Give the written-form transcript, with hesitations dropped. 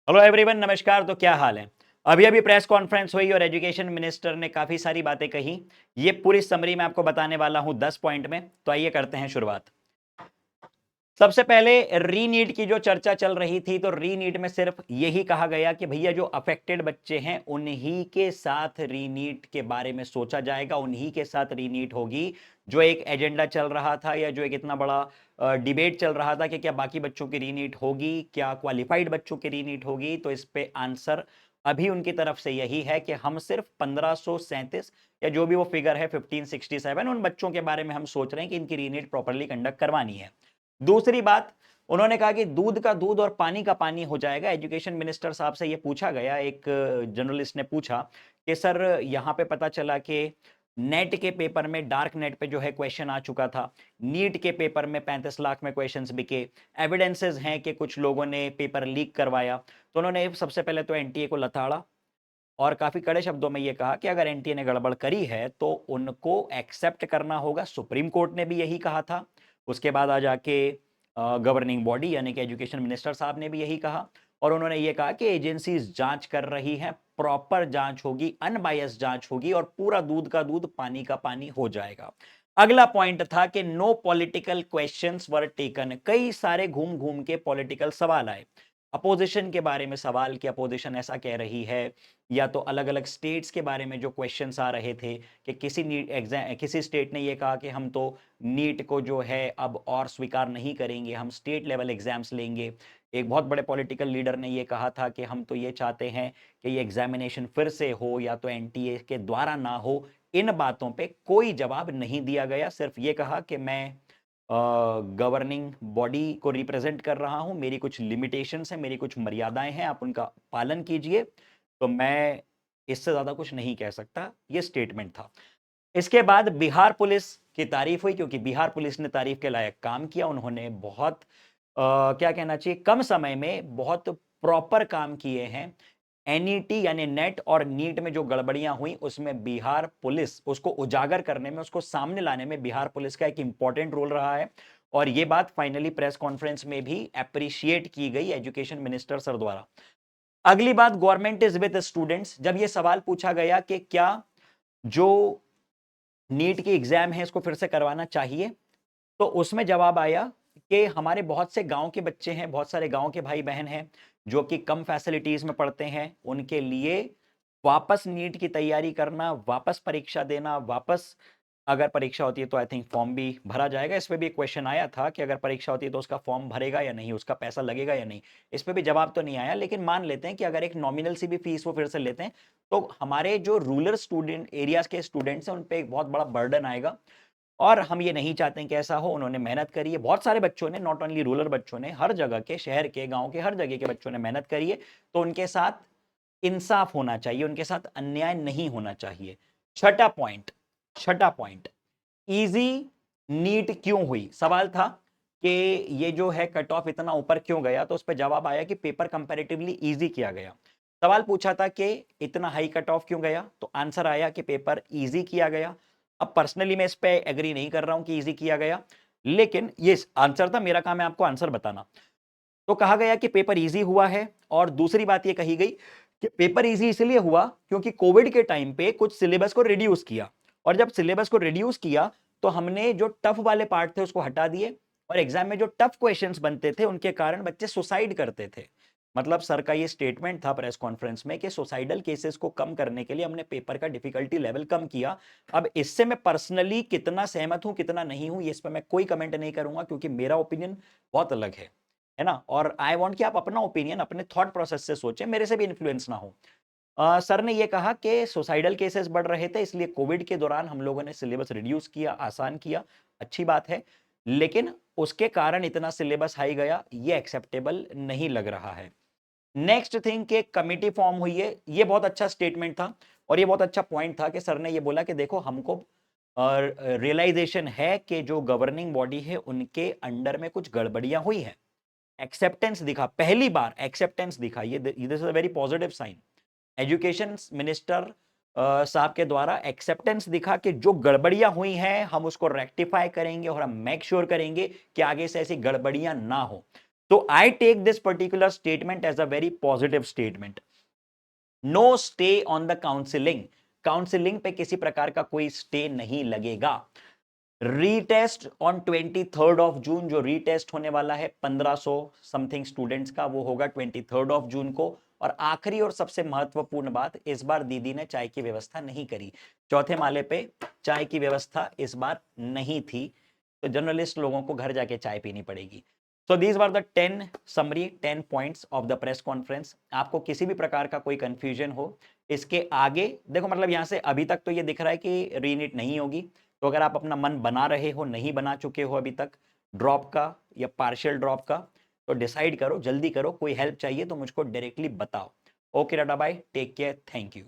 Hello everyone, नमस्कार। तो क्या हाल है? अभी अभी प्रेस कॉन्फ्रेंस हुई और एजुकेशन मिनिस्टर ने काफी सारी बातें कही। ये पूरी समरी मैं आपको बताने वाला हूं 10 पॉइंट में। तो आइए करते हैं शुरुआत। सबसे पहले रीनीट की जो चर्चा चल रही थी, तो रीनीट में सिर्फ यही कहा गया कि भैया जो अफेक्टेड बच्चे हैं उन्हीं के साथ रीनीट के बारे में सोचा जाएगा, उन्हीं के साथ रीनीट होगी। जो एक एजेंडा चल रहा था या जो एक इतना बड़ा डिबेट चल रहा था कि क्या बाकी बच्चों की रीनीट होगी, क्या क्वालिफाइड बच्चों की रीनीट होगी, तो इस पे आंसर अभी उनकी तरफ से यही है कि हम सिर्फ 1537 या जो भी वो फिगर है 1567 उन बच्चों के बारे में हम सोच रहे हैं कि इनकी रीनीट प्रॉपरली कंडक्ट करवानी है। दूसरी बात, उन्होंने कहा कि दूध का दूध और पानी का पानी हो जाएगा। एजुकेशन मिनिस्टर साहब से ये पूछा गया, एक जर्नलिस्ट ने पूछा कि सर यहाँ पे पता चला कि नेट के पेपर में, डार्क नेट पे जो है क्वेश्चन आ चुका था, नीट के पेपर में 35 लाख में क्वेश्चंस बिके, एविडेंसेस हैं कि कुछ लोगों ने पेपर लीक करवाया। तो उन्होंने सबसे पहले तो एनटीए को लताड़ा और काफी कड़े शब्दों में यह कहा कि अगर एनटीए ने गड़बड़ करी है तो उनको एक्सेप्ट करना होगा। सुप्रीम कोर्ट ने भी यही कहा था। उसके बाद आ जाके गवर्निंग बॉडी यानी कि एजुकेशन मिनिस्टर साहब ने भी यही कहा और उन्होंने ये कहा कि एजेंसीज जांच कर रही हैं, प्रॉपर जांच होगी, अनबायस जांच होगी और पूरा दूध का दूध पानी का पानी हो जाएगा। अगला पॉइंट था कि no political questions were taken. कई सारे घूम घूम के पॉलिटिकल सवाल आए। अपोजिशन के बारे में सवाल कि अपोजिशन ऐसा कह रही है, या तो अलग अलग स्टेट्स के बारे में जो क्वेश्चंस आ रहे थे कि किसी नीट एग्जाम, किसी स्टेट ने ये कहा कि हम तो नीट को जो है अब और स्वीकार नहीं करेंगे, हम स्टेट लेवल एग्जाम्स लेंगे। एक बहुत बड़े पॉलिटिकल लीडर ने ये कहा था कि हम तो ये चाहते हैं कि ये एग्जामिनेशन फिर से हो या तो एनटीए के द्वारा ना हो। इन बातों पे कोई जवाब नहीं दिया गया, सिर्फ ये कहा कि मैं गवर्निंग बॉडी को रिप्रेजेंट कर रहा हूं, मेरी कुछ लिमिटेशंस हैं, मेरी कुछ मर्यादाएं हैं, आप उनका पालन कीजिए। तो मैं इससे ज्यादा कुछ नहीं कह सकता। ये स्टेटमेंट था। इसके बाद बिहार पुलिस की तारीफ हुई, क्योंकि बिहार पुलिस ने तारीफ के लायक काम किया। उन्होंने बहुत क्या कहना चाहिए, कम समय में बहुत प्रॉपर काम किए हैं। एनईटी यानी नेट और नीट में जो गड़बड़ियां हुई उसमें बिहार पुलिस, उसको उजागर करने में, उसको सामने लाने में बिहार पुलिस का एक इंपॉर्टेंट रोल रहा है। और ये बात फाइनली प्रेस कॉन्फ्रेंस में भी अप्रिशिएट की गई एजुकेशन मिनिस्टर सर द्वारा। अगली बात, गवर्नमेंट इज विद स्टूडेंट्स। जब ये सवाल पूछा गया कि क्या जो नीट की एग्जाम है इसको फिर से करवाना चाहिए, तो उसमें जवाब आया कि हमारे बहुत से गांव के बच्चे हैं, बहुत सारे गांव के भाई बहन हैं जो कि कम फैसिलिटीज में पढ़ते हैं, उनके लिए वापस नीट की तैयारी करना, वापस परीक्षा देना, वापस अगर परीक्षा होती है तो आई थिंक फॉर्म भी भरा जाएगा। इस पे भी एक क्वेश्चन आया था कि अगर परीक्षा होती है तो उसका फॉर्म भरेगा या नहीं, उसका पैसा लगेगा या नहीं। इस पे भी जवाब तो नहीं आया, लेकिन मान लेते हैं कि अगर एक नॉमिनल सी भी फीस वो फिर से लेते हैं तो हमारे जो रूरल स्टूडेंट एरियाज के स्टूडेंट्स हैं उन पे एक बहुत बड़ा बर्डन आएगा और हम ये नहीं चाहते हैं कि ऐसा हो। उन्होंने मेहनत करी है, बहुत सारे बच्चों ने, नॉट ओनली रूरल बच्चों ने, हर जगह के, शहर के, गांव के, हर जगह के बच्चों ने मेहनत करी है। तो उनके साथ इंसाफ होना चाहिए, उनके साथ अन्याय नहीं होना चाहिए। छठा पॉइंट, इजी नीट क्यों हुई? सवाल था कि ये जो है कट ऑफ इतना ऊपर क्यों गया, तो उस पर जवाब आया कि पेपर कंपैरेटिवली इजी किया गया। सवाल पूछा था कि इतना हाई कट ऑफ क्यों गया, तो आंसर आया कि पेपर इजी किया गया। अब पर्सनली मैं इस पे एग्री नहीं कर रहा हूं कि इजी किया गया, लेकिन ये आंसर था, मेरा काम है आपको आंसर बताना। तो कहा गया कि पेपर इजी हुआ है और दूसरी बात ये कही गई कि पेपर इजी इसलिए हुआ क्योंकि कोविड के टाइम पे कुछ सिलेबस को रिड्यूस किया, और जब सिलेबस को रिड्यूस किया तो हमने जो टफ वाले पार्ट थे उसको हटा दिए, और एग्जाम में जो टफ क्वेश्चंस बनते थे उनके कारण बच्चे सुसाइड करते थे। मतलब सर का ये स्टेटमेंट था प्रेस कॉन्फ्रेंस में कि सुसाइडल केसेस को कम करने के लिए हमने पेपर का डिफिकल्टी लेवल कम किया। अब इससे मैं पर्सनली कितना सहमत हूं कितना नहीं हूं, इस पर मैं कोई कमेंट नहीं करूंगा, क्योंकि मेरा ओपिनियन बहुत अलग है ना। और आई वांट कि आप अपना ओपिनियन अपने थॉट प्रोसेस से सोचें, मेरे से भी इन्फ्लुएंस ना हो। सर ने ये कहा कि सुसाइडल केसेस बढ़ रहे थे, इसलिए कोविड के दौरान हम लोगों ने सिलेबस रिड्यूस किया, आसान किया, अच्छी बात है, लेकिन उसके कारण इतना सिलेबस हाई गया, ये एक्सेप्टेबल नहीं लग रहा है। नेक्स्ट थिंग कि कमिटी फॉर्म हुई है, ये बहुत अच्छा स्टेटमेंट था और ये बहुत अच्छा पॉइंट था कि सर ने ये बोला कि देखो हमको रियलाइजेशन है कि जो गवर्निंग बॉडी है उनके अंडर में कुछ गड़बड़ियां हुई हैं। एक्सेप्टेंस दिखा, पहली बार एक्सेप्टेंस दिखा, ये this is a very positive sign. Education minister साहब के द्वारा एक्सेप्टेंस दिखा कि जो गड़बड़ियां हुई हैं हम उसको रेक्टिफाई करेंगे और हम मेक श्योर करेंगे कि आगे से ऐसी गड़बड़ियां ना हो। तो I take this particular statement as a very positive statement. No stay on the counselling. Counselling पे किसी प्रकार का कोई स्टे नहीं लगेगा. Retest on 23rd of June, जो रीटेस्ट होने वाला है 1500 समथिंग स्टूडेंट्स का, वो होगा 23rd ऑफ जून को. और आखिरी और सबसे महत्वपूर्ण बात, इस बार दीदी ने चाय की व्यवस्था नहीं करी. चौथे माले पे चाय की व्यवस्था इस बार नहीं थी, तो जर्नलिस्ट लोगों को घर जाके चाय पीनी पड़ेगी. So these were the 10 summary 10 points of the press conference. आपको किसी भी प्रकार का कोई कंफ्यूजन हो इसके आगे, देखो मतलब यहां से अभी तक तो ये दिख रहा है कि रीनीट नहीं होगी. तो अगर आप अपना मन बना रहे हो, नहीं बना चुके हो अभी तक ड्रॉप का या पार्शियल ड्रॉप का, तो डिसाइड करो, जल्दी करो. कोई हेल्प चाहिए तो मुझको डायरेक्टली बताओ. Okay tata bye, take care, thank you.